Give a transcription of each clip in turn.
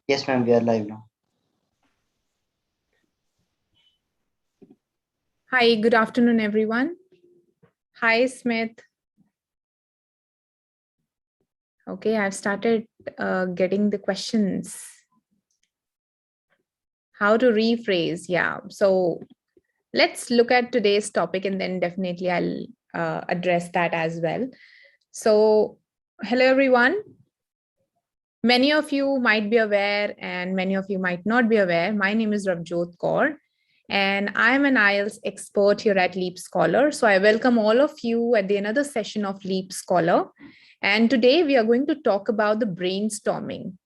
Yes, ma'am, we are live now. Hi, good afternoon, everyone. Hi, Smith. Okay, I've started getting the questions. How to rephrase, yeah. So let's look at today's topic and then definitely I'll address that as well. So hello, everyone. Many of you might be aware and many of you might not be aware. My name is Ravjot Kaur and I'm an IELTS expert here at LeapScholar. So I welcome all of you at the another session of LeapScholar. And today we are going to talk about the brainstorming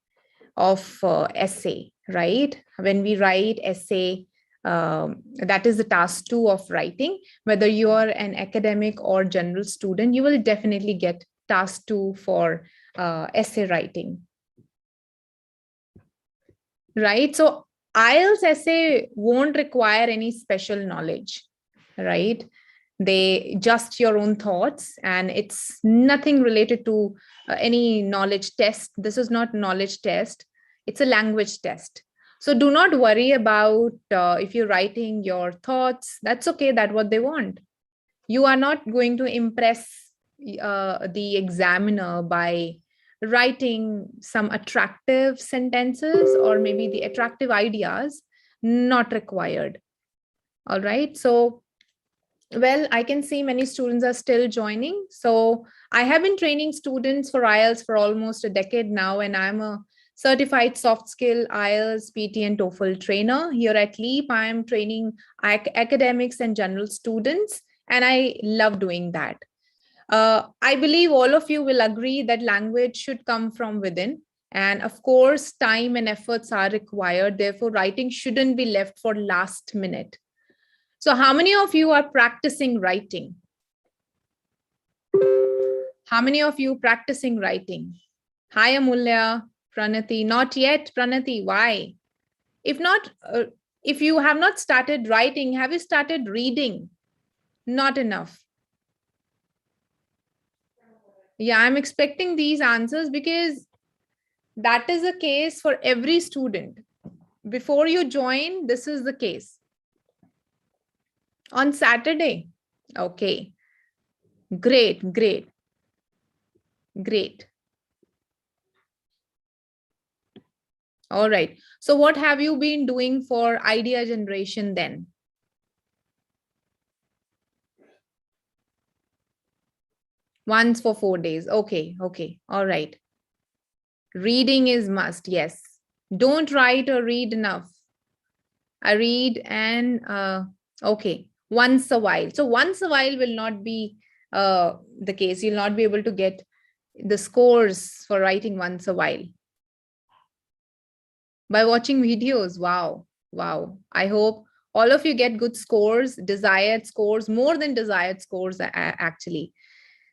of essay, right? When we write essay, that is the task 2 of writing. Whether you are an academic or general student, you will definitely get task 2 for essay writing. Right? So IELTS essay won't require any special knowledge, right? They just your own thoughts and it's nothing related to any knowledge test. This is not knowledge test. It's a language test. So do not worry about if you're writing your thoughts. That's okay. That's what they want. You are not going to impress the examiner by writing some attractive sentences or maybe the attractive ideas. Not required. All right. So well, I can see many students are still joining. So I have been training students for IELTS for almost a decade now, and I'm a certified soft skill IELTS, PT, and TOEFL trainer. Here at Leap, I am training academics and general students, and I love doing that. I believe all of you will agree that language should come from within. And of course, time and efforts are required. Therefore, writing shouldn't be left for last minute. So how many of you are practicing writing? How many of you practicing writing? Hi, Amulya, Pranati. Not yet, Pranati. Why? If not, if you have not started writing, have you started reading? Not enough. Yeah, I'm expecting these answers because that is the case for every student. Before you join, this is the case. On Saturday. Okay. Great, great. Great. All right. So what have you been doing for idea generation then? Once for 4 days. Okay. Okay. All right. Reading is must. Yes. Don't write or read enough. I read and okay. Once a while. So once a while will not be the case. You'll not be able to get the scores for writing once a while. By watching videos. Wow. Wow. I hope all of you get good scores, desired scores, more than desired scores actually.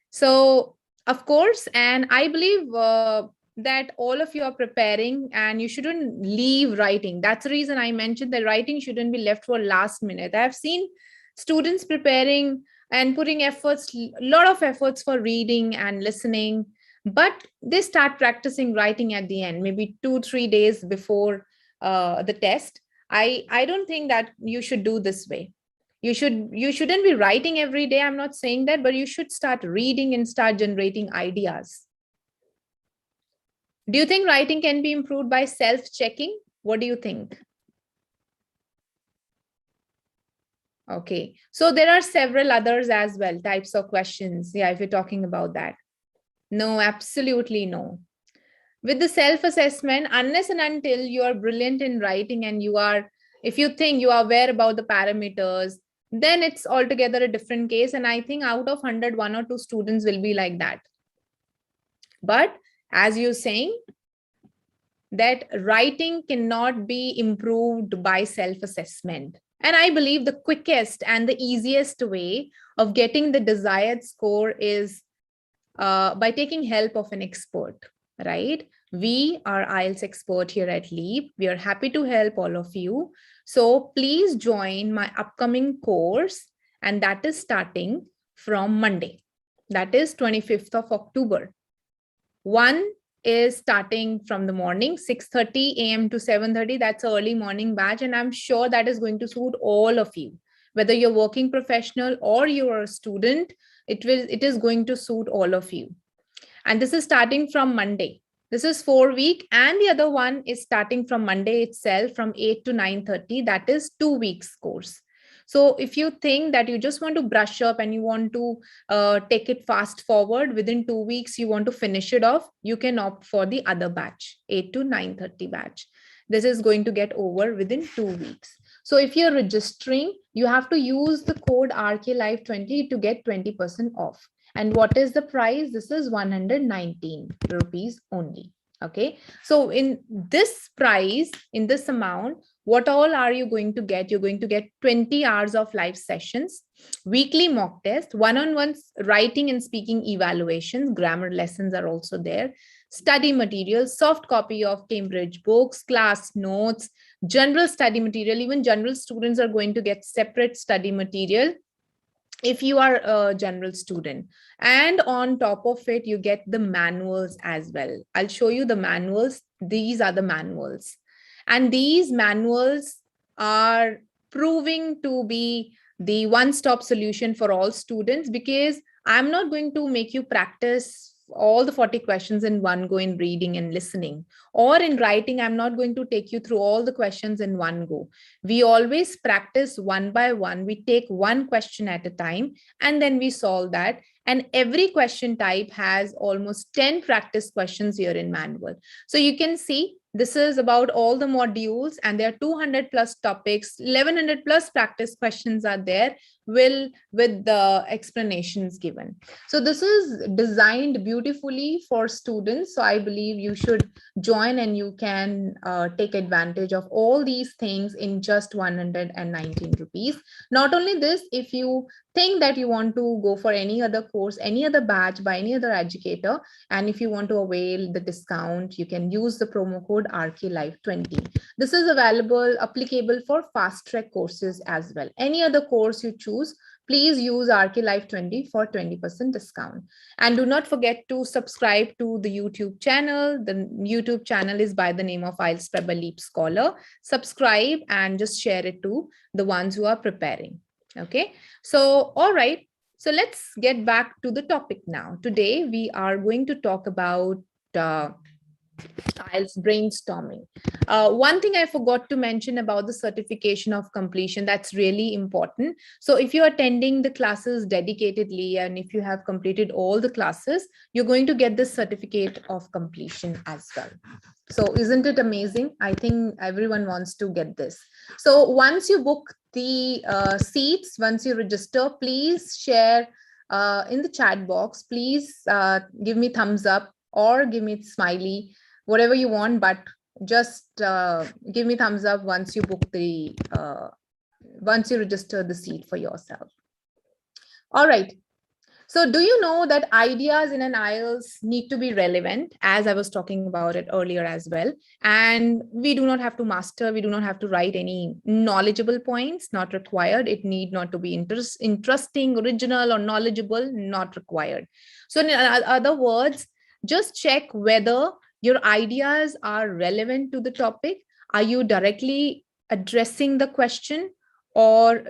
So of course, and I believe that all of you are preparing and you shouldn't leave writing. That's the reason I mentioned that writing shouldn't be left for last minute. I've seen students preparing and putting efforts, a lot of efforts for reading and listening, but they start practicing writing at the end, maybe 2-3 days before the test. I don't think that you should do this way. You shouldn't be writing every day. I'm not saying that, but you should start reading and start generating ideas. Do you think writing can be improved by self-checking? What do you think? Okay, so there are several others as well, types of questions. Yeah, if you're talking about that. No, absolutely no. With the self-assessment, unless and until you are brilliant in writing and you are, if you think you are aware about the parameters, then it's altogether a different case. And I think out of 100, 1 or 2 students will be like that. But as you're saying, that writing cannot be improved by self-assessment. And I believe the quickest and the easiest way of getting the desired score is by taking help of an expert, right? We are IELTS expert here at Leap. We are happy to help all of you. So please join my upcoming course, and that is starting from Monday. That is 25th of October. 1 is starting from the morning, 6:30 a.m. to 7:30. That's an early morning batch. And I'm sure that is going to suit all of you. Whether you're working professional or you're a student, it is going to suit all of you. And this is starting from Monday. This is 4 week, and the other one is starting from Monday itself from 8 to 9:30. That is 2 weeks course. So if you think that you just want to brush up and you want to take it fast forward within 2 weeks, you want to finish it off, you can opt for the other batch, 8 to 9:30 batch. This is going to get over within 2 weeks. So if you're registering, you have to use the code RKLive20 to get 20% off. And what is the price? This is 119 rupees only. Okay. So in this price, in this amount, what all are you going to get? You're going to get 20 hours of live sessions, weekly mock test, one-on-one writing and speaking evaluations, grammar lessons are also there, study materials, soft copy of Cambridge books, class notes, general study material. Even general students are going to get separate study material if you are a general student. And on top of it, you get the manuals as well. I'll show you the manuals. These are the manuals. And these manuals are proving to be the one-stop solution for all students, because I'm not going to make you practice all the 40 questions in one go in reading and listening, or in writing. I'm not going to take you through all the questions in one go. We always practice one by one. We take one question at a time and then we solve that. And every question type has almost 10 practice questions here in manual. So you can see this is about all the modules, and there are 200 plus topics, 1100 plus practice questions are there with the explanations given. So this is designed beautifully for students. So I believe you should join and you can take advantage of all these things in just 119 rupees. Not only this, if you think that you want to go for any other course, any other batch by any other educator, and if you want to avail the discount, you can use the promo code RKLive20. This is applicable for fast track courses as well. Any other course you choose, please use RKLive20 for 20% discount. And do not forget to subscribe to the YouTube channel. The YouTube channel is by the name of IELTS Prep by LeapScholar. Subscribe and just share it to the ones who are preparing. Okay, so all right. So let's get back to the topic now. Today we are going to talk about IELTS brainstorming. One thing I forgot to mention about the certification of completion, that's really important. So if you're attending the classes dedicatedly and if you have completed all the classes, you're going to get the certificate of completion as well. So isn't it amazing? I think everyone wants to get this. So once you book the seats, once you register, please share in the chat box. Please give me thumbs up or give me smiley, whatever you want, but just give me thumbs up once you book the, once you register the seat for yourself. All right. So do you know that ideas in an IELTS need to be relevant, as I was talking about it earlier as well. And we do not have to master, we do not have to write any knowledgeable points, not required. It need not to be interesting, original, or knowledgeable, not required. So in other words, just check whether your ideas are relevant to the topic. Are you directly addressing the question or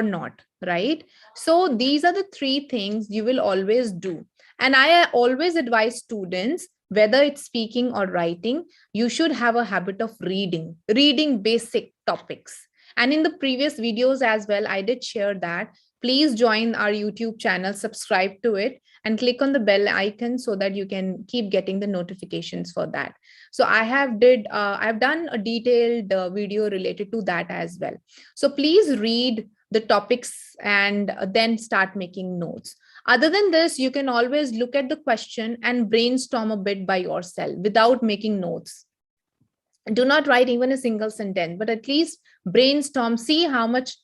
not, right? So these are the three things you will always do. And I always advise students, whether it's speaking or writing, you should have a habit of reading basic topics. And in the previous videos as well, I did share that. Please join our YouTube channel, subscribe to it, and click on the bell icon so that you can keep getting the notifications for that. So I've done a detailed video related to that as well. So please read the topics and then start making notes. Other than this, you can always look at the question and brainstorm a bit by yourself without making notes. Do not write even a single sentence, but at least brainstorm, see how much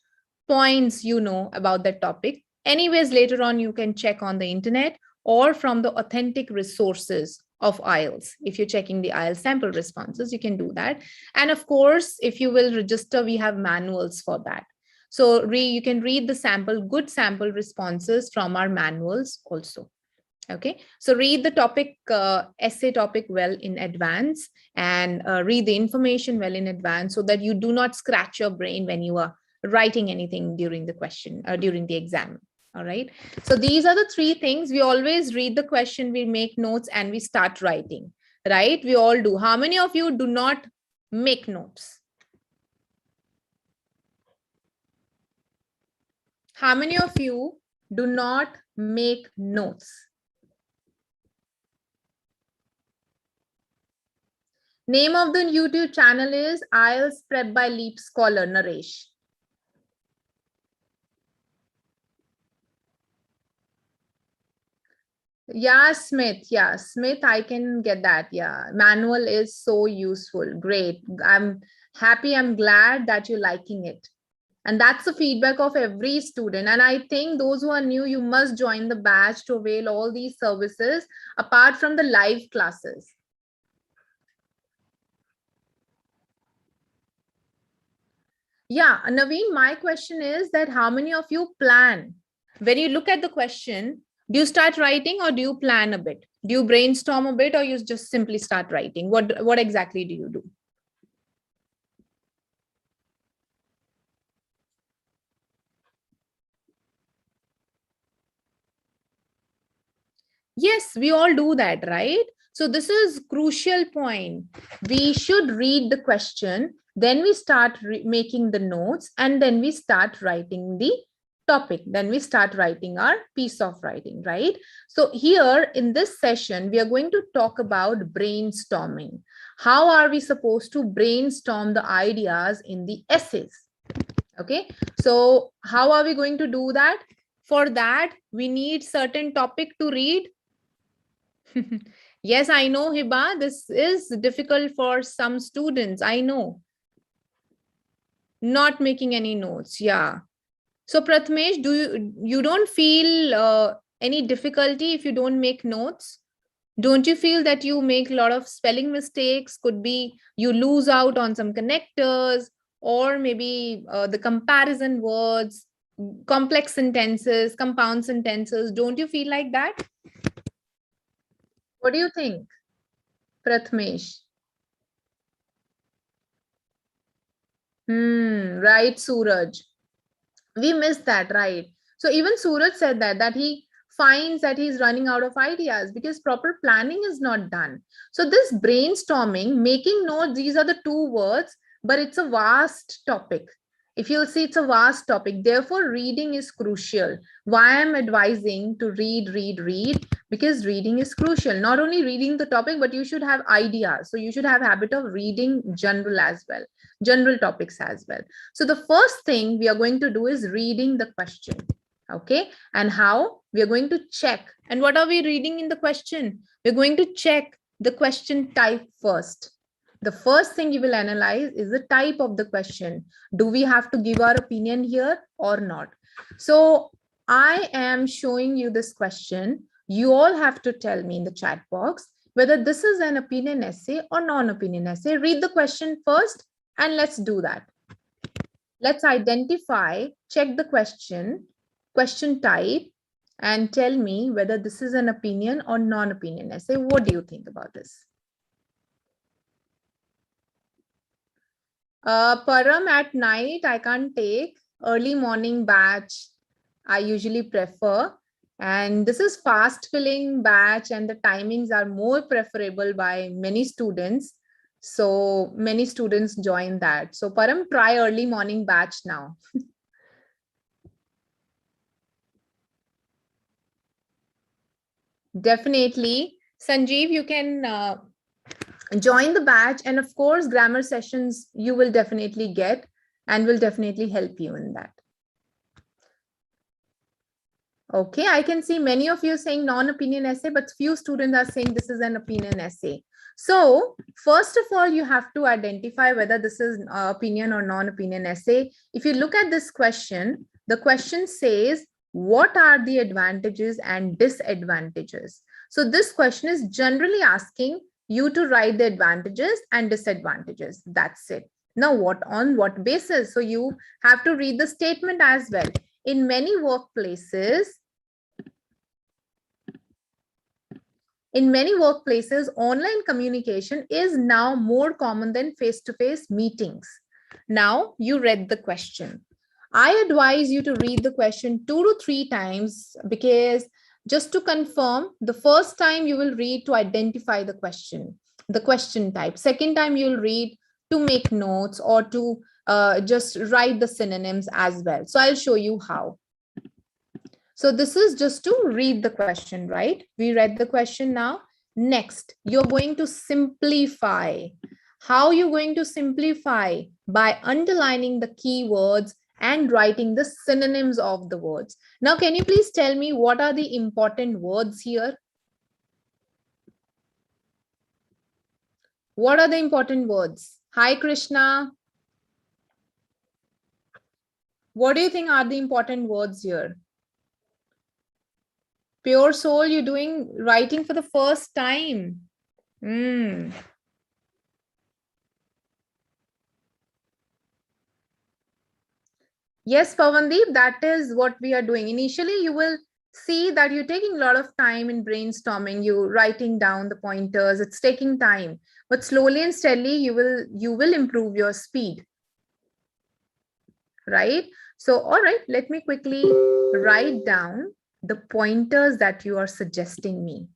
points you know about that topic. Anyways, later on, you can check on the internet or from the authentic resources of IELTS. If you're checking the IELTS sample responses, you can do that. And of course, if you will register, we have manuals for that. So you can read the good sample responses from our manuals also. Okay, so read the topic, essay topic well in advance, and read the information well in advance so that you do not scratch your brain when you are writing anything during the question or during the exam. All right. So these are the three things. We always read the question, we make notes, and we start writing, right? We all do. How many of you do not make notes? How many of you do not make notes? Name of the YouTube channel is IELTS Prep by LeapScholar, Naresh. Yeah, Smith. Yeah, Smith, I can get that. Yeah, manual is so useful. Great. I'm happy. I'm glad that you're liking it. And that's the feedback of every student. And I think those who are new, you must join the batch to avail all these services apart from the live classes. Yeah, Naveen, my question is that how many of you plan? When you look at the question, do you start writing or do you plan a bit? Do you brainstorm a bit or you just simply start writing? What exactly do you do? Yes, we all do that, right? So this is crucial point. We should read the question, then we start making the notes, and then we start writing the topic. Then we start writing our piece of writing, right? So here in this session, we are going to talk about brainstorming. How are we supposed to brainstorm the ideas in the essays? Okay, so how are we going to do that? For that, we need certain topic to read. Yes, I know, Hiba, this is difficult for some students. I know. Not making any notes. Yeah. So Prathamesh, you don't feel any difficulty if you don't make notes? Don't you feel that you make a lot of spelling mistakes? Could be you lose out on some connectors, or maybe the comparison words, complex sentences, compound sentences. Don't you feel like that? What do you think, Prathamesh? Right, Suraj. We missed that, right? So even Suraj said that he finds that he's running out of ideas because proper planning is not done. So this brainstorming, making notes, these are the two words, but it's a vast topic. If you'll see, it's a vast topic. Therefore, reading is crucial. Why I'm advising to read, because reading is crucial. Not only reading the topic, but you should have ideas. So you should have habit of reading general as well, general topics as well. So the first thing we are going to do is reading the question. Okay, and how we are going to check. And what are we reading in the question? We're going to check the question type first. The first thing you will analyze is the type of the question. Do we have to give our opinion here or not? So I am showing you this question. You all have to tell me in the chat box whether this is an opinion essay or non-opinion essay. Read the question first and let's do that. Let's identify, check the question type, and tell me whether this is an opinion or non-opinion essay. What do you think about this? Param, at night, I can't take. Early morning batch, I usually prefer. And this is fast filling batch and the timings are more preferable by many students. So many students join that. So Param, try early morning batch now. Definitely. Sanjeev, you can join the batch, and of course, grammar sessions you will definitely get and will definitely help you in that. Okay, I can see many of you saying non-opinion essay, but few students are saying this is an opinion essay. So first of all, you have to identify whether this is opinion or non-opinion essay. If you look at this question, the question says, what are the advantages and disadvantages? So this question is generally asking you to write the advantages and disadvantages. That's it. Now, on what basis? So you have to read the statement as well. In many workplaces, In many workplaces, online communication is now more common than face-to-face meetings. Now, you read the question. I advise you to read the question 2 to 3 times, because just to confirm, the first time you will read to identify the question type. Second time you'll read to make notes or to just write the synonyms as well. So I'll show you how. So this is just to read the question, right? We read the question now. Next, you're going to simplify. How are you going to simplify? By underlining the keywords and writing the synonyms of the words. Now, can you please tell me what are the important words here? What are the important words? Hi, Krishna. What do you think are the important words here? Pure soul, you're doing writing for the first time. Yes, Pavandeep, that is what we are doing. Initially, you will see that you're taking a lot of time in brainstorming, you writing down the pointers, it's taking time, but slowly and steadily you will improve your speed, right? So, all right, let me quickly write down the pointers that you are suggesting me.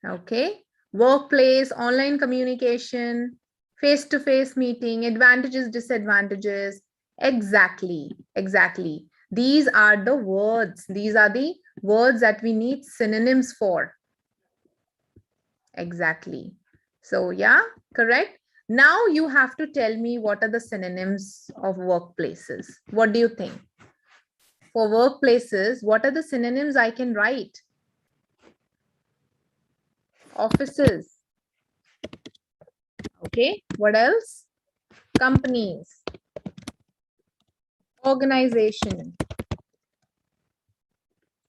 Okay, workplace, online communication, face-to-face meeting, advantages, disadvantages. Exactly. These are the words. These are the words that we need synonyms for. Exactly. So yeah, correct. Now you have to tell me what are the synonyms of workplaces. What do you think? For workplaces, what are the synonyms I can write? Offices. Okay, what else? Companies. Organization.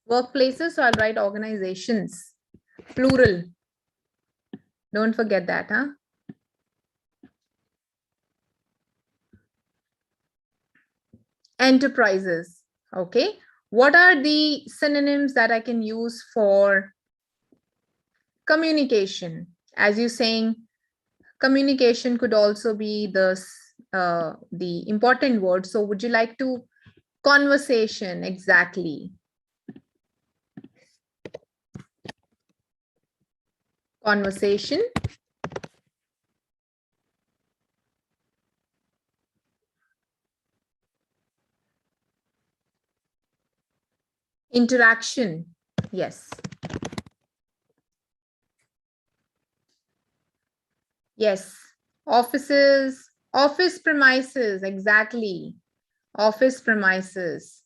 Workplaces, so I'll write organizations. Plural. Don't forget that, huh? Enterprises. Okay. What are the synonyms that I can use for communication? As you're saying, communication could also be the important word. So would you like to conversation? Exactly. Conversation. Interaction. Yes. Yes. Offices, office premises. Exactly. Office premises.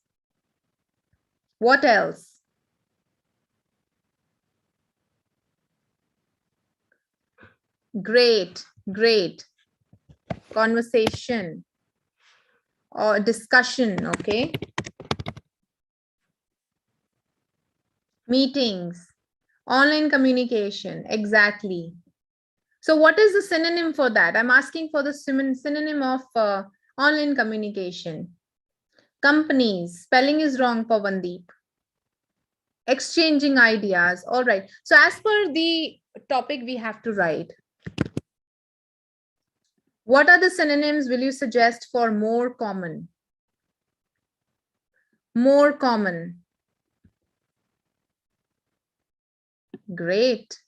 What else? Great. Conversation or discussion. Okay. Meetings. Online communication. Exactly. So what is the synonym for that? I'm asking for the synonym of online communication. Companies. Spelling is wrong, Pavandeep. Exchanging ideas. All right. So as per the topic, we have to write. What are the synonyms will you suggest for more common? More common. Great.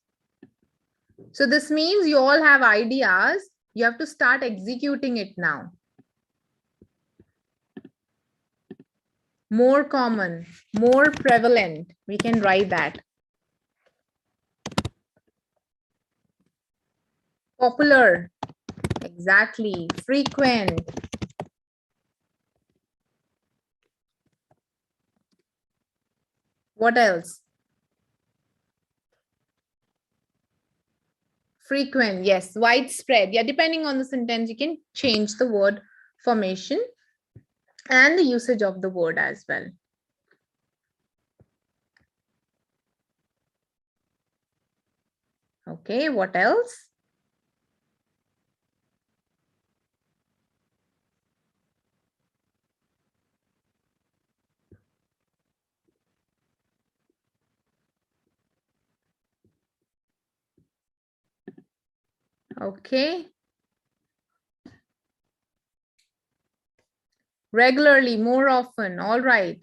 So this means you all have ideas. You have to start executing it now. More common, more prevalent. We can write that. Popular. Exactly. Frequent. What else? Frequent. Yes. Widespread. Yeah. Depending on the sentence, you can change the word formation and the usage of the word as well. Okay. What else? Okay. Regularly, more often. All right.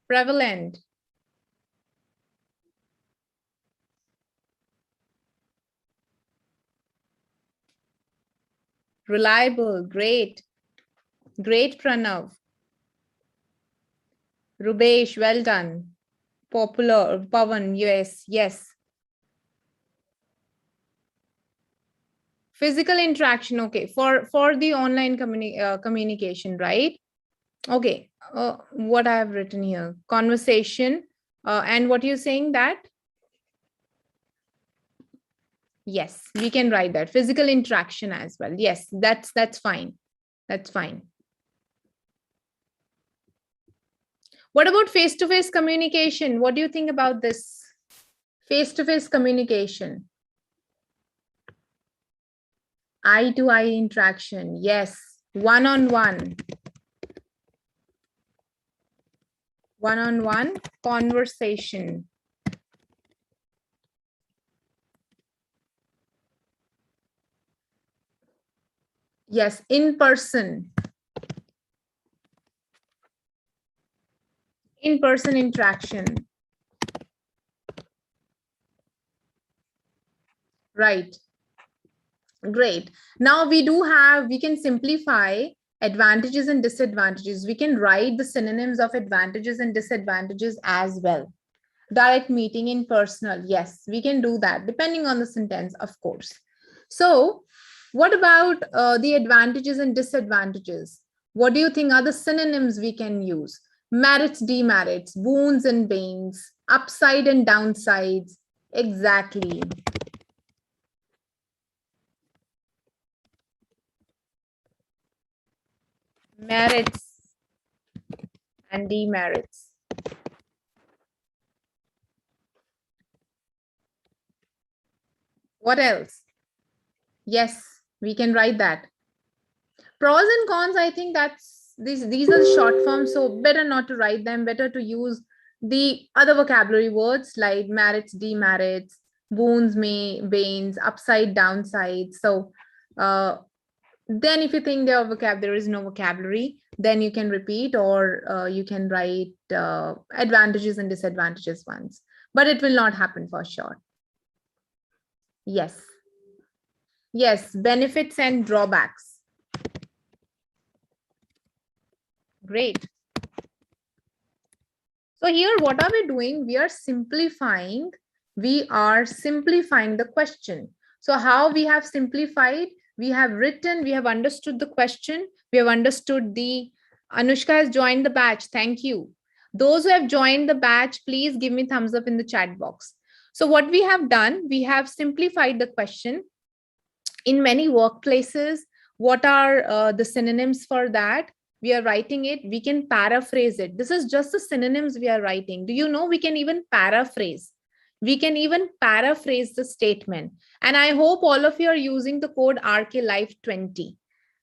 Prevalent. Reliable. Great. Great, Pranav. Rubesh, well done. Popular. Pavan, yes, yes. Physical interaction, okay. For the online communication, right? Okay. What I have written here, conversation, and what you're saying that? Yes, we can write that. Physical interaction as well. Yes, that's fine. That's fine. What about face-to-face communication? What do you think about this? Face-to-face communication. Eye-to-eye interaction. Yes. One-on-one. One-on-one conversation. Yes, in person. In-person interaction. Right. Great. Now we can simplify advantages and disadvantages. We can write the synonyms of advantages and disadvantages as well. Direct meeting, in personal. Yes, we can do that depending on the sentence, of course. So what about the advantages and disadvantages? What do you think are the synonyms we can use? Merits, demerits, boons and banes, upside and downsides. Exactly. Merits and demerits. What else? Yes, we can write that. Pros and cons, I think these are the short forms, so better not to write them, better to use the other vocabulary words like merits, demerits, boons, banes, upside, downside. So then if you think there is no vocabulary, then you can repeat, or you can write advantages and disadvantages ones, but it will not happen for sure. Yes. Yes, benefits and drawbacks. Great. So here, what are we doing? We are simplifying the question. So how we have simplified? We have written, we have understood the question, we have understood the... Anushka has joined the batch. Thank you. Those who have joined the batch, please give me thumbs up in the chat box. So what we have done, we have simplified the question. In many workplaces, what are the synonyms for that? We are writing it, we can paraphrase it. This is just the synonyms we are writing. Do you know we can even paraphrase? We can even paraphrase the statement. And I hope all of you are using the code RKLife20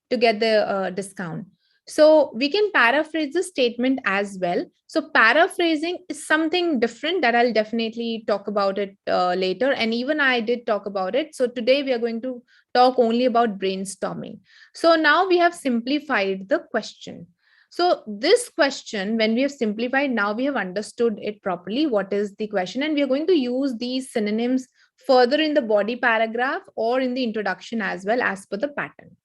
to get the discount. So we can paraphrase the statement as well. So paraphrasing is something different that I'll definitely talk about it later. And even I did talk about it. So today we are going to talk only about brainstorming. So now we have simplified the question. So this question, when we have simplified, now we have understood it properly. What is the question? And we are going to use these synonyms further in the body paragraph or in the introduction as well, as per the pattern.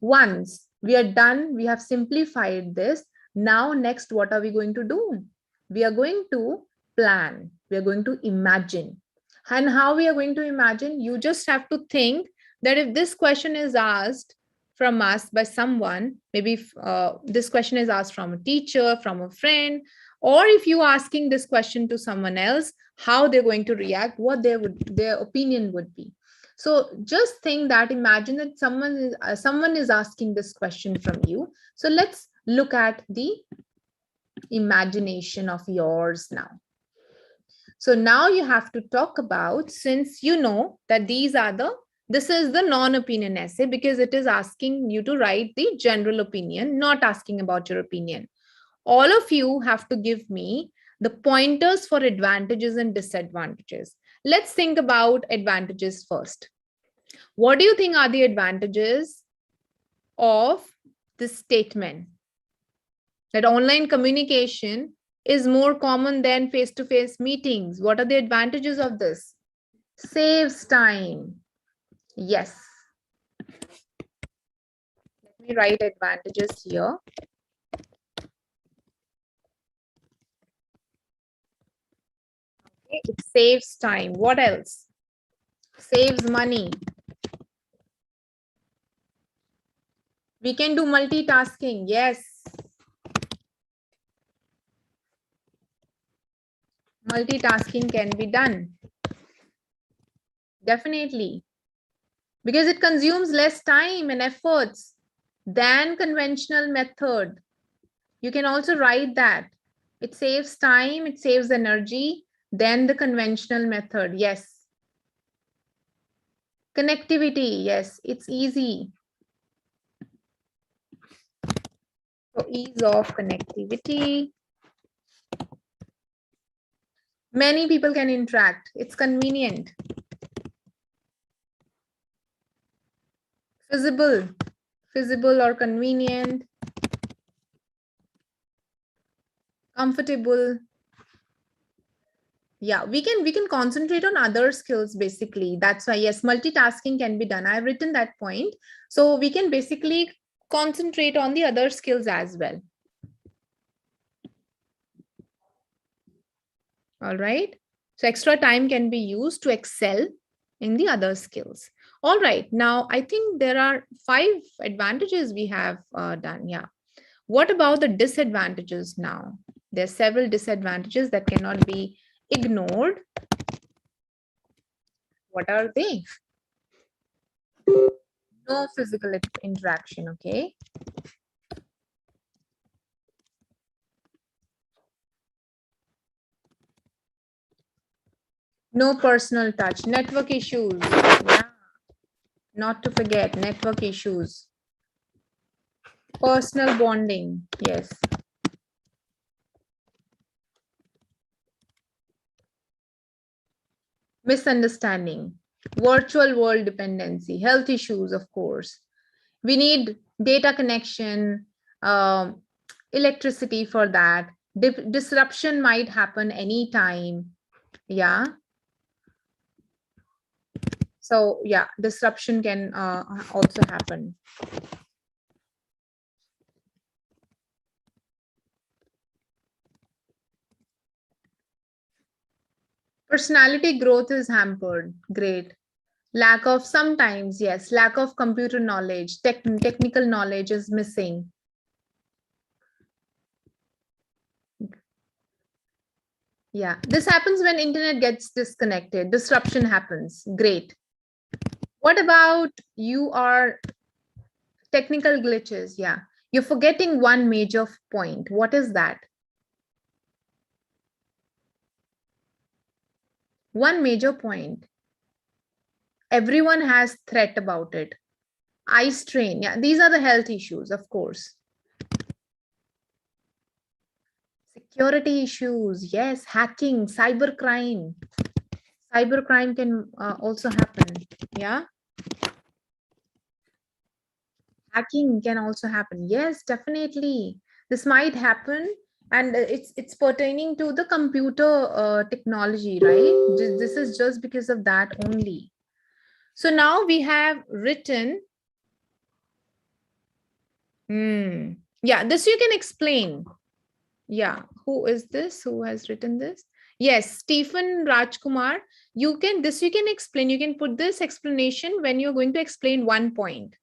Once we are done, we have simplified this. Now, next, what are we going to do? We are going to plan. We are going to imagine. And how we are going to imagine? You just have to think that if this question is asked from us by someone, maybe this question is asked from a teacher, from a friend, or if you are asking this question to someone else, how they're going to react, what their opinion would be. So just think that, imagine that someone is asking this question from you. So let's look at the imagination of yours now. So now you have to talk about, since you know that this is the non-opinion essay, because it is asking you to write the general opinion, not asking about your opinion. All of you have to give me the pointers for advantages and disadvantages. Let's think about advantages first. What do you think are the advantages of this statement? That online communication is more common than face-to-face meetings. What are the advantages of this? Saves time. Yes. Let me write advantages here. Okay, it saves time. What else? Saves money. We can do multitasking. Yes. Multitasking can be done. Definitely. Because it consumes less time and efforts than conventional method. You can also write that. It saves time, it saves energy than the conventional method. Yes. Connectivity. Yes, it's easy. So ease of connectivity. Many people can interact. It's convenient. Feasible or convenient. Comfortable. Yeah, we can concentrate on other skills basically. That's why, yes, multitasking can be done. I've written that point. So we can basically concentrate on the other skills as well. All right. So extra time can be used to excel in the other skills. All right. Now, I think there are 5 advantages we have done. Yeah. What about the disadvantages now? There are several disadvantages that cannot be ignored. What are they? No physical interaction, okay? No personal touch, network issues. Yeah. Not to forget, network issues. Personal bonding, yes. Misunderstanding, virtual world dependency, health issues, of course. We need data connection, electricity for that. Disruption might happen anytime. Yeah. So yeah, disruption can also happen. Personality growth is hampered. Great. Lack of, sometimes, yes, lack of computer knowledge, technical knowledge is missing. Yeah, this happens when internet gets disconnected, disruption happens. Great. What about you are technical glitches? Yeah, you're forgetting one major point. What is that? One major point. Everyone has threat about it. Eye strain. Yeah, these are the health issues, of course. Security issues. Yes, hacking, cybercrime. Cybercrime can also happen. Yeah. Hacking can also happen. Yes, definitely. This might happen. And it's pertaining to the computer technology, right? This is just because of that only. So now we have written. Yeah, this you can explain. Yeah, who is this? Who has written this? Yes, Stephen Rajkumar. You can explain. You can put this explanation when you're going to explain one point.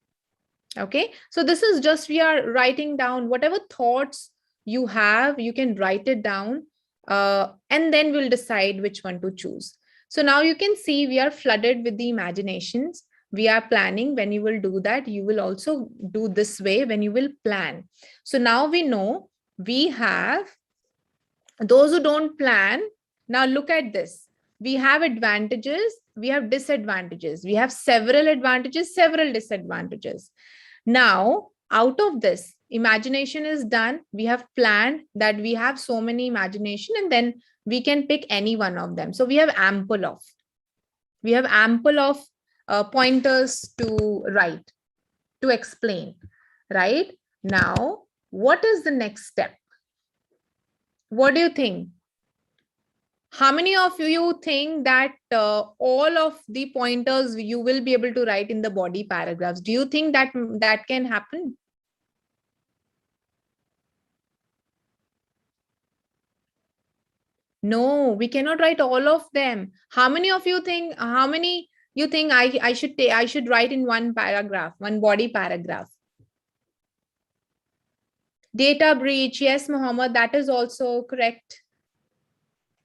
Okay, so this is just, we are writing down whatever thoughts you have, you can write it down and then we'll decide which one to choose. So now you can see we are flooded with the imaginations. We are planning. When you will do that, you will also do this way when you will plan. So now we know we have those who don't plan. Now look at this. We have advantages, we have disadvantages. We have several advantages, several disadvantages. Now, out of this, imagination is done. We have planned that we have so many imagination, and then we can pick any one of them. So we have ample of pointers to write, to explain, right? Now, what is the next step? What do you think? How many of you think that all of the pointers you will be able to write in the body paragraphs? Do you think that that can happen? No, we cannot write all of them. How many of you think, I should write in one paragraph, one body paragraph? Data breach, yes, Mohammed, that is also correct.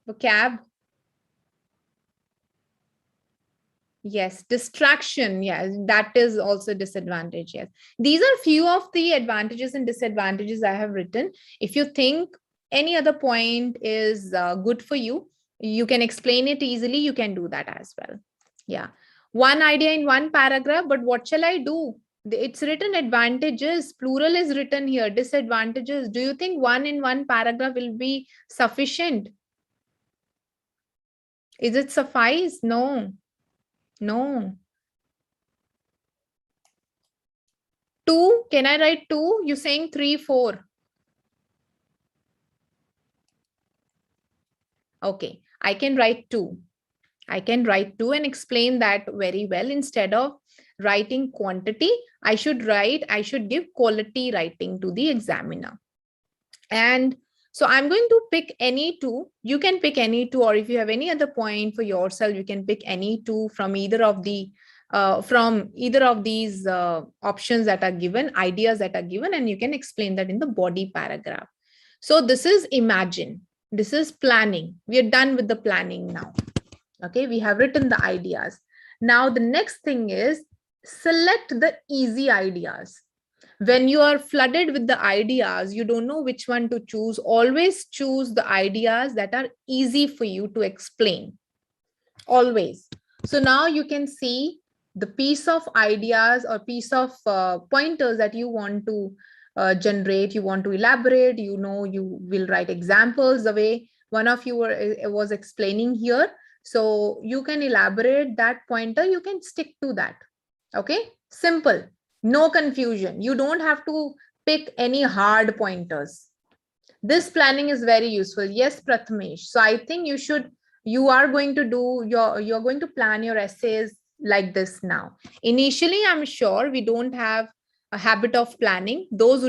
Vocab. Yes, distraction, yes, that is also disadvantage, yes. These are few of the advantages and disadvantages I have written. If you think any other point is good for you, you can explain it easily, you can do that as well. Yeah, one idea in one paragraph, but what shall I do? It's written advantages, plural is written here, disadvantages. Do you think one in one paragraph will be sufficient? Is it suffice? No. No. 2, can I write 2? You're saying 3, 4. Okay, I can write 2. I can write 2 and explain that very well. Instead of writing quantity, I should give quality writing to the examiner. And so I'm going to pick any 2. You can pick any 2, or if you have any other point for yourself, you can pick any 2 from either of these options that are given, ideas that are given, and you can explain that in the body paragraph. So this is imagine. This is planning. We are done with the planning now. Okay, we have written the ideas. Now the next thing is select the easy ideas. When you are flooded with the ideas, you don't know which one to choose. Always choose the ideas that are easy for you to explain. Always. So now you can see the piece of ideas or piece of pointers that you want to generate, you want to elaborate, you will write examples the way one of you was explaining here. So you can elaborate that pointer, you can stick to that. Okay, simple. No confusion. You don't have to pick any hard pointers. This planning is very useful. Yes, Prathamesh. So I think you're going to plan your essays like this now. Initially, I'm sure we don't have a habit of planning. Those who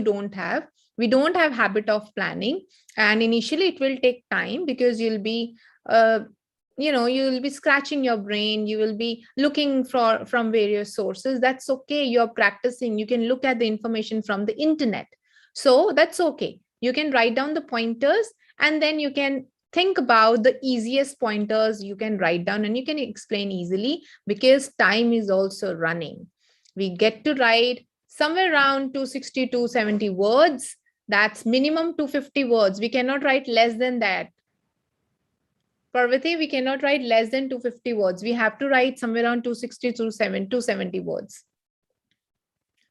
we don't have habit of planning. And initially it will take time because you'll be you'll be scratching your brain, you will be looking from various sources. That's okay, you're practicing, you can look at the information from the internet, so that's okay. You can write down the pointers and then you can think about the easiest pointers you can write down and you can explain easily, because time is also running. We get to write somewhere around 260 to 270 words. That's minimum 250 words. We cannot write less than that. Parvati, we cannot write less than 250 words. We have to write somewhere around 260 to 270 words.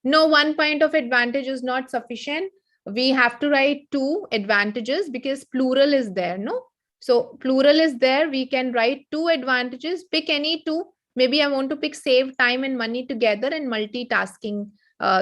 No, one point of advantage is not sufficient. We have to write 2 advantages because plural is there, no? So plural is there. We can write 2 advantages. Pick any 2. Maybe I want to pick save time and money together and multitasking.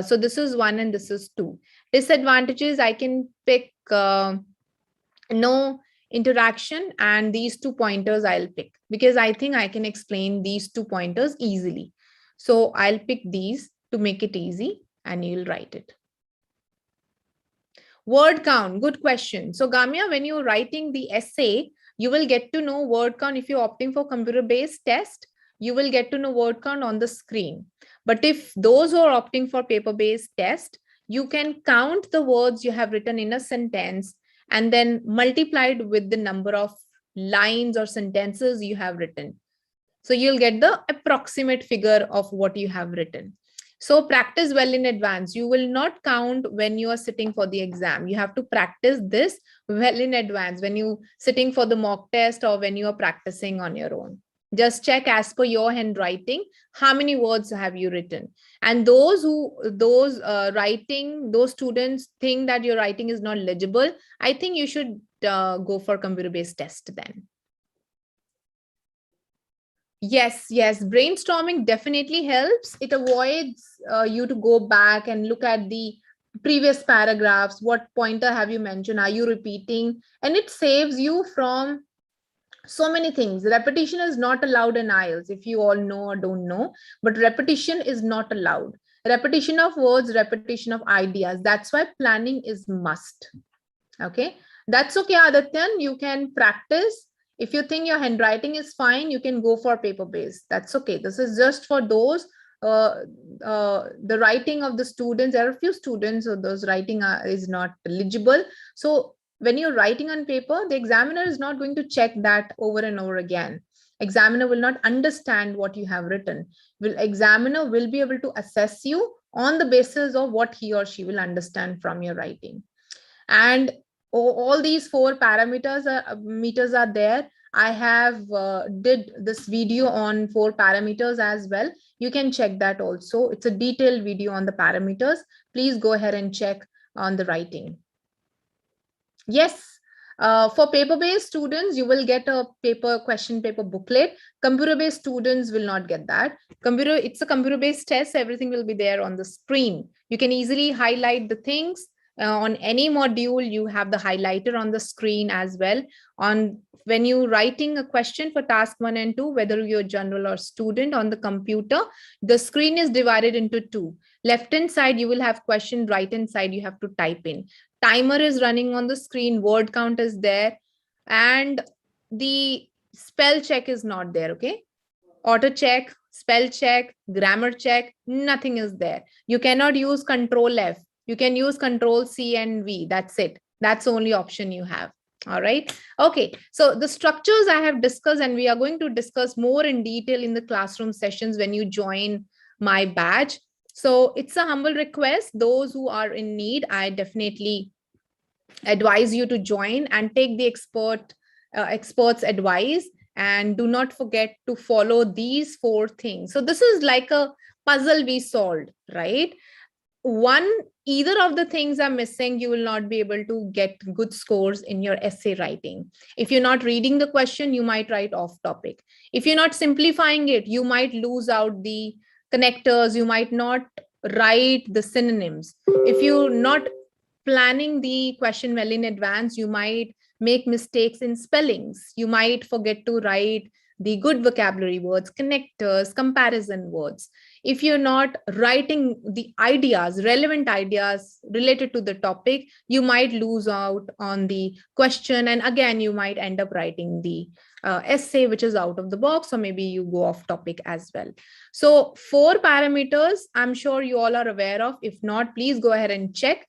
So this is 1 and this is 2. Disadvantages, I can pick no interaction, and these 2 pointers I'll pick because I think I can explain these 2 pointers easily. So I'll pick these to make it easy and you'll write it. Word count, good question. So Gamya, when you're writing the essay, you will get to know word count. If you're opting for computer-based test, you will get to know word count on the screen. But if those who are opting for paper-based test, you can count the words you have written in a sentence and then multiplied with the number of lines or sentences you have written. So you'll get the approximate figure of what you have written. So practice well in advance. You will not count when you are sitting for the exam. You have to practice this well in advance when you sitting for the mock test or when you are practicing on your own. Just check as per your handwriting, how many words have you written. And those students think that your writing is not legible, I think you should go for computer-based test then. Yes, brainstorming definitely helps. It avoids you to go back and look at the previous paragraphs. What pointer have you mentioned? Are you repeating? And it saves you from so many things. Repetition is not allowed in IELTS, if you all know or don't know, but repetition is not allowed. Repetition of words, repetition of ideas. That's why planning is must. Okay, that's okay, Adityan. You can practice. If you think your handwriting is fine, you can go for paper-based. That's okay. This is just for those, the writing of the students. There are a few students who those writing is not legible. So when you're writing on paper, the examiner is not going to check that over and over again. Examiner will not understand what you have written. Examiner will be able to assess you on the basis of what he or she will understand from your writing. And all these 4 parameters are there. I have did this video on 4 parameters as well. You can check that also. It's a detailed video on the parameters. Please go ahead and check on the writing. Yes, for paper-based students, you will get a question paper booklet. Computer-based students will not get that. It's a computer-based test. Everything will be there on the screen. You can easily highlight the things. On any module, you have the highlighter on the screen as well. When you're writing a question for task 1 and 2, whether you're general or student on the computer, the screen is divided into 2. Left-hand side, you will have question. Right-hand side, you have to type in. Timer is running on the screen. Word count is there. And the spell check is not there, okay? Auto check, spell check, grammar check, nothing is there. You cannot use Control F. You can use Control C and V. That's it. That's the only option you have. All right. Okay. So the structures I have discussed, and we are going to discuss more in detail in the classroom sessions when you join my batch. So it's a humble request. Those who are in need, I definitely advise you to join and take the experts' advice. And do not forget to follow these 4 things. So this is like a puzzle we solved, right? Either of the things are missing, you will not be able to get good scores in your essay writing. If you're not reading the question, you might write off topic. If you're not simplifying it, you might lose out the connectors. You might not write the synonyms. If you're not planning the question well in advance, you might make mistakes in spellings. You might forget to write the good vocabulary words, connectors, comparison words. If you're not writing the ideas, relevant ideas related to the topic, you might lose out on the question. And again, you might end up writing the essay, which is out of the box, or maybe you go off topic as well. So 4 parameters, I'm sure you all are aware of. If not, please go ahead and check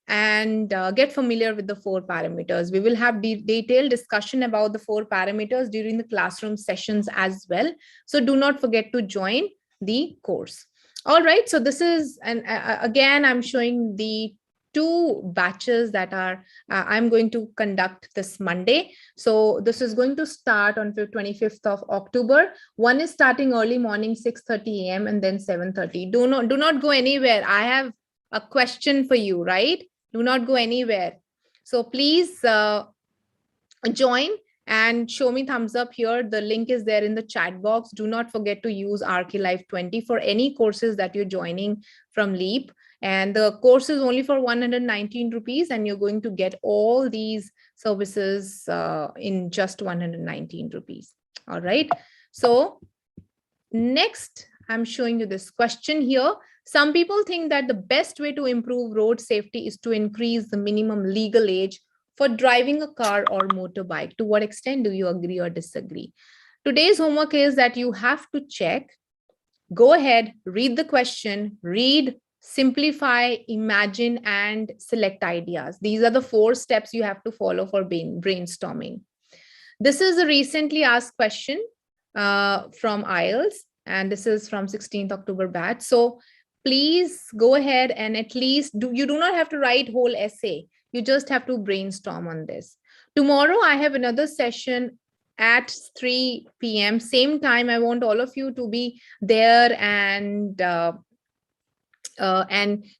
and get familiar with the 4 parameters. We will have detailed discussion about the 4 parameters during the classroom sessions as well. So do not forget to join the course. All right. So this is, and again, I'm showing the 2 batches that are I'm going to conduct this Monday. So this is going to start on 25th of October. One is starting early morning, 6:30 a.m. and then 7:30. Do not go anywhere. I have a question for you, right? Do not go anywhere. So please join and show me thumbs up here. The link is there in the chat box. Do not forget to use RK 20 for any courses that you're joining from Leap. And the course is only for 119 rupees, and you're going to get all these services in just 119 rupees. All right. So next, I'm showing you this question here. Some people think that the best way to improve road safety is to increase the minimum legal age for driving a car or motorbike. To what extent do you agree or disagree? Today's homework is that you have to check, go ahead, read the question, read, simplify, imagine, and select ideas. These are the 4 steps you have to follow for brainstorming. This is a recently asked question from IELTS, and this is from 16th October batch. So please go ahead and at least you do not have to write whole essay. You just have to brainstorm on this. Tomorrow, I have another session at 3 p.m. Same time, I want all of you to be there and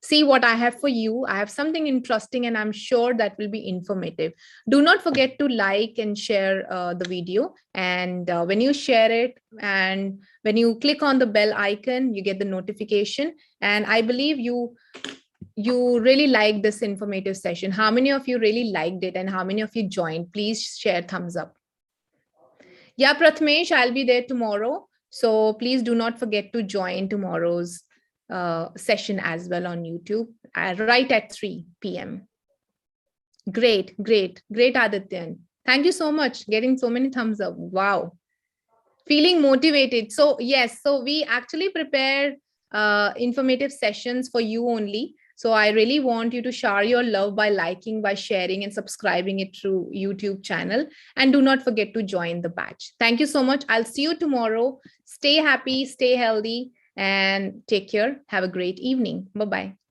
see what I have for you. I have something interesting and I'm sure that will be informative. Do not forget to like and share the video. And when you share it and when you click on the bell icon, you get the notification. And I believe you really like this informative session. How many of you really liked it and how many of you joined? Please share thumbs up. Yeah, Prathamesh, I'll be there tomorrow. So please do not forget to join tomorrow's session as well on YouTube right at 3 p.m. Great, Adityan. Thank you so much. Getting so many thumbs up. Wow. Feeling motivated. So yes, so we actually prepare informative sessions for you only. So I really want you to share your love by liking, by sharing and subscribing it through YouTube channel. And do not forget to join the batch. Thank you so much. I'll see you tomorrow. Stay happy, stay healthy, and take care. Have a great evening. Bye-bye.